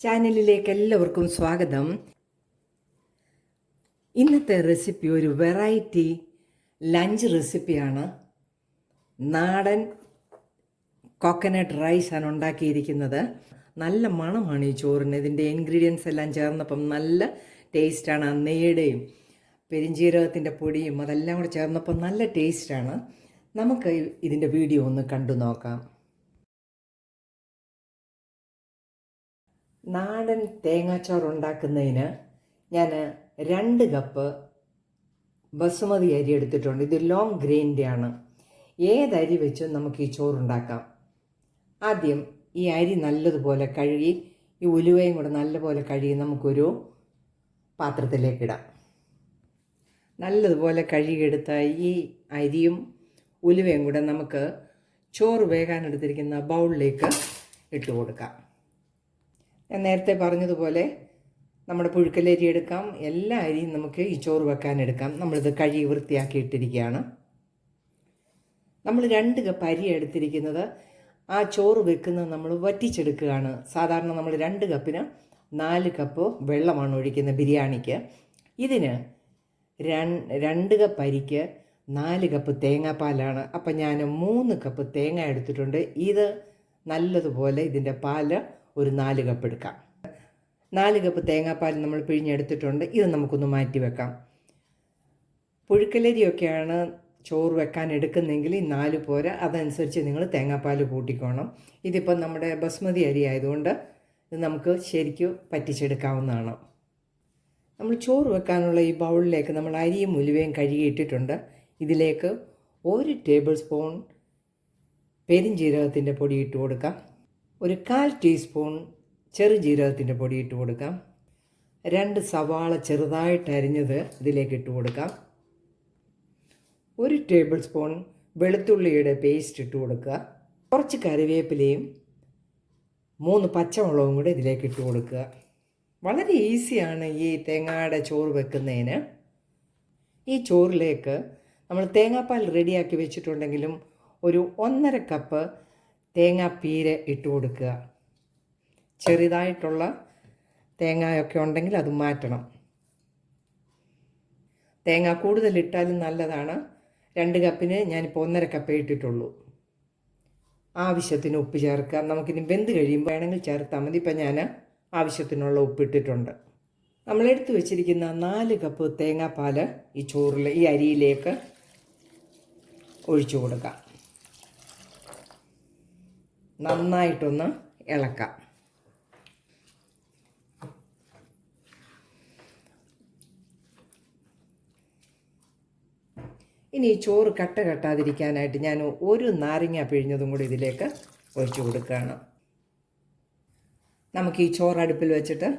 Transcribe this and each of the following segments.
ചാനലിലേക്ക് എല്ലാവർക്കും സ്വാഗതം. ഇന്നത്തെ റെസിപ്പി ഒരു വെറൈറ്റി ലഞ്ച് റെസിപ്പിയാണ്. നാടൻ കോക്കനട്ട് റൈസാണ് ഉണ്ടാക്കിയിരിക്കുന്നത്. നല്ല മണമാണ് ഈ ചോറിന്. ഇതിൻ്റെ ഇൻഗ്രീഡിയൻസ് എല്ലാം ചേർന്നപ്പം നല്ല ടേസ്റ്റാണ്. ആ നെയ്യുടെയും പെരിഞ്ജീരകത്തിൻ്റെ പൊടിയും അതെല്ലാം കൂടെ ചേർന്നപ്പം നല്ല ടേസ്റ്റാണ്. നമുക്ക് ഇതിൻ്റെ വീഡിയോ ഒന്ന് കണ്ടു നോക്കാം. നാടൻ തേങ്ങാച്ചോറ് ഉണ്ടാക്കുന്നതിന് ഞാൻ 2 കപ്പ് ബസുമതി അരി എടുത്തിട്ടുണ്ട്. ഇത് ലോങ് ഗ്രെയിൻ്റെ ആണ്. ഏതരി വെച്ചും നമുക്ക് ഈ ചോറുണ്ടാക്കാം. ആദ്യം ഈ അരി നല്ലതുപോലെ കഴുകി, ഈ ഉലുവയും കൂടെ നല്ലപോലെ കഴുകി നമുക്കൊരു പാത്രത്തിലേക്കിടാം. നല്ലതുപോലെ കഴുകിയെടുത്ത ഈ അരിയും ഉലുവയും കൂടെ നമുക്ക് ചോറ് വേകാനെടുത്തിരിക്കുന്ന ബൗളിലേക്ക് ഇട്ട് കൊടുക്കാം. ഞാൻ നേരത്തെ പറഞ്ഞതുപോലെ നമ്മുടെ പുഴുക്കലരി എടുക്കാം. എല്ലാ അരിയും നമുക്ക് ഈ ചോറ് വെക്കാനെടുക്കാം. നമ്മളിത് കഴുകി വൃത്തിയാക്കിയിട്ടിരിക്കുകയാണ്. നമ്മൾ 2 കപ്പ് അരി എടുത്തിരിക്കുന്നത്. ആ ചോറ് വെക്കുന്നത് നമ്മൾ വറ്റിച്ചെടുക്കുകയാണ്. സാധാരണ നമ്മൾ 2 കപ്പിന് 4 കപ്പ് വെള്ളമാണ് ഒഴിക്കുന്നത് ബിരിയാണിക്ക്. ഇതിന് 2 കപ്പ് അരിക്ക് 4 കപ്പ് തേങ്ങാപ്പാലാണ്. അപ്പം ഞാൻ 3 കപ്പ് തേങ്ങ എടുത്തിട്ടുണ്ട്. ഇത് നല്ലതുപോലെ ഇതിൻ്റെ പാല് ഒരു 4 കപ്പ് എടുക്കാം. 4 കപ്പ് തേങ്ങാപ്പാൽ നമ്മൾ പിഴിഞ്ഞെടുത്തിട്ടുണ്ട്. ഇത് നമുക്കൊന്ന് മാറ്റി വെക്കാം. പുഴുക്കലരിയൊക്കെയാണ് ചോറ് വെക്കാൻ എടുക്കുന്നെങ്കിൽ ഈ 4 പോരാ. അതനുസരിച്ച് നിങ്ങൾ തേങ്ങാപ്പാൽ കൂട്ടിക്കോണം. ഇതിപ്പം നമ്മുടെ ബസ്മതി അരി ആയതുകൊണ്ട് ഇത് നമുക്ക് ശരിക്കും പറ്റിച്ചെടുക്കാവുന്നതാണ്. നമ്മൾ ചോറ് വെക്കാനുള്ള ഈ ബൗളിലേക്ക് നമ്മൾ അരിയും ഉലുവയും കഴുകിയിട്ടിട്ടുണ്ട്. ഇതിലേക്ക് 1 ടേബിൾ സ്പൂൺ പെരിഞ്ജീരകത്തിൻ്റെ പൊടി ഇട്ട് കൊടുക്കാം. ഒരു 1/4 ടീസ്പൂൺ ചെറുജീരകത്തിൻ്റെ പൊടി ഇട്ട് കൊടുക്കാം. 2 സവാള ചെറുതായിട്ട് അരിഞ്ഞത് ഇതിലേക്ക് ഇട്ട് കൊടുക്കാം. 1 ടേബിൾ സ്പൂൺ വെളുത്തുള്ളിയുടെ പേസ്റ്റ് ഇട്ട് കൊടുക്കുക. കുറച്ച് കറിവേപ്പിലയും 3 പച്ചമുളകും കൂടെ ഇതിലേക്ക് ഇട്ട് കൊടുക്കുക. വളരെ ഈസിയാണ് ഈ തേങ്ങയുടെ ചോറ് വെക്കുന്നതിന്. ഈ ചോറിലേക്ക് നമ്മൾ തേങ്ങാപ്പാൽ റെഡിയാക്കി വെച്ചിട്ടുണ്ടെങ്കിലും ഒരു 1.5 കപ്പ് തേങ്ങാപ്പീര ഇട്ട് കൊടുക്കുക. ചെറുതായിട്ടുള്ള തേങ്ങയൊക്കെ ഉണ്ടെങ്കിൽ അത് മാറ്റണം. തേങ്ങ കൂടുതലിട്ടാലും നല്ലതാണ്. 2 കപ്പിന് ഞാനിപ്പോൾ 1.5 കപ്പേ ഇട്ടിട്ടുള്ളൂ. ആവശ്യത്തിന് ഉപ്പ് ചേർക്കുക. നമുക്കിനി വെന്ത് കഴിയുമ്പോൾ വേണമെങ്കിൽ ചേർത്താൽ മതി. ഇപ്പം ഞാൻ ആവശ്യത്തിനുള്ള ഉപ്പിട്ടിട്ടുണ്ട്. നമ്മളെടുത്ത് വെച്ചിരിക്കുന്ന 4 കപ്പ് തേങ്ങാപ്പാൽ ഈ ചോറിൽ ഈ അരിയിലേക്ക് ഒഴിച്ചു കൊടുക്കാം. നന്നായിട്ടൊന്ന് ഇളക്കാം. ഇനി ഈ ചോറ് കട്ട കെട്ടാതിരിക്കാനായിട്ട് ഞാൻ 1 നാരങ്ങ പിഴിഞ്ഞതും കൂടി ഇതിലേക്ക് ഒഴിച്ചു കൊടുക്കുകയാണ്. നമുക്ക് ഈ ചോറ് അടുപ്പിൽ വെച്ചിട്ട്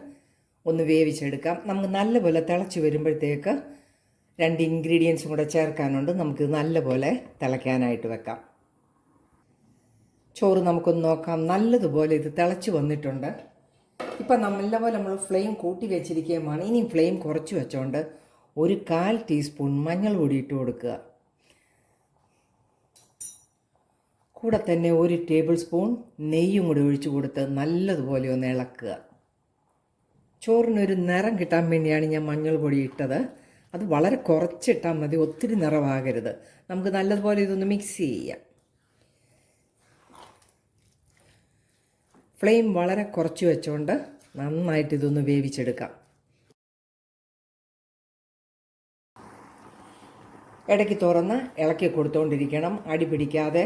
ഒന്ന് വേവിച്ചെടുക്കാം. നമുക്ക് നല്ലപോലെ തിളച്ച് വരുമ്പോഴത്തേക്ക് 2 ഇൻഗ്രീഡിയൻസും കൂടെ ചേർക്കാനുണ്ട്. നമുക്ക് നല്ലപോലെ തിളയ്ക്കാനായിട്ട് വെക്കാം. ചോറ് നമുക്കൊന്ന് നോക്കാം. നല്ലതുപോലെ ഇത് തിളച്ച് വന്നിട്ടുണ്ട്. ഇപ്പം നല്ലപോലെ നമ്മൾ ഫ്ലെയിം കൂട്ടി വെച്ചിരിക്കുകയുമാണ്. ഇനി ഫ്ലെയിം കുറച്ച് വെച്ചുകൊണ്ട് ഒരു 1/4 ടീസ്പൂൺ മഞ്ഞൾ പൊടി ഇട്ട് കൊടുക്കുക. കൂടെ തന്നെ 1 ടേബിൾ സ്പൂൺ നെയ്യും കൂടി ഒഴിച്ചു കൊടുത്ത് നല്ലതുപോലെ ഒന്ന് ഇളക്കുക. ചോറിനൊരു നിറം കിട്ടാൻ വേണ്ടിയാണ് ഞാൻ മഞ്ഞൾ പൊടി ഇട്ടത്. അത് വളരെ കുറച്ചിട്ടാൽ മതി, ഒത്തിരി നിറമാകരുത്. നമുക്ക് നല്ലതുപോലെ ഇതൊന്ന് മിക്സ് ചെയ്യാം. ഫ്ലെയിം വളരെ കുറച്ച് വെച്ചുകൊണ്ട് നന്നായിട്ട് ഇതൊന്ന് വേവിച്ചെടുക്കാം. ഇടയ്ക്ക് തുറന്ന് ഇളക്കി കൊടുത്തുകൊണ്ടിരിക്കണം. അടി പിടിക്കാതെ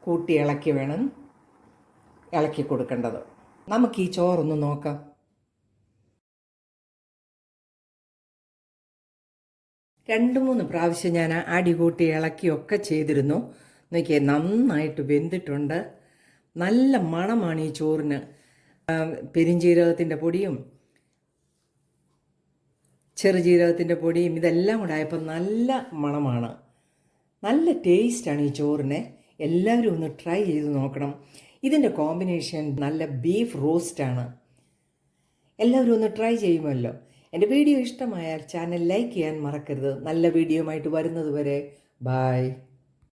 കൂട്ടി ഇളക്കി വേണം ഇളക്കി കൊടുക്കേണ്ടത്. നമുക്ക് ഈ ചോറൊന്ന് നോക്കാം. രണ്ട് മൂന്ന് പ്രാവശ്യം ഞാൻ അടി കൂട്ടി ഇളക്കിയൊക്കെ ചെയ്തിരുന്നു. നോക്കിയേ, നന്നായിട്ട് വെന്തിട്ടുണ്ട്. നല്ല മണമാണ് ഈ ചോറിന്. പെരിഞ്ജീരകത്തിൻ്റെ പൊടിയും ചെറുജീരകത്തിൻ്റെ പൊടിയും ഇതെല്ലാം കൂടെ ആയപ്പോൾ നല്ല മണമാണ്. നല്ല ടേസ്റ്റാണ് ഈ ചോറിന്. എല്ലാവരും ഒന്ന് ട്രൈ ചെയ്ത് നോക്കണം. ഇതിൻ്റെ കോമ്പിനേഷൻ നല്ല ബീഫ് റോസ്റ്റാണ്. എല്ലാവരും ഒന്ന് ട്രൈ ചെയ്യുമല്ലോ. എൻ്റെ വീഡിയോ ഇഷ്ടമായാൽ ചാനൽ ലൈക്ക് ചെയ്യാൻ മറക്കരുത്. നല്ല വീഡിയോ ആയിട്ട് വരുന്നത് വരെ ബൈ.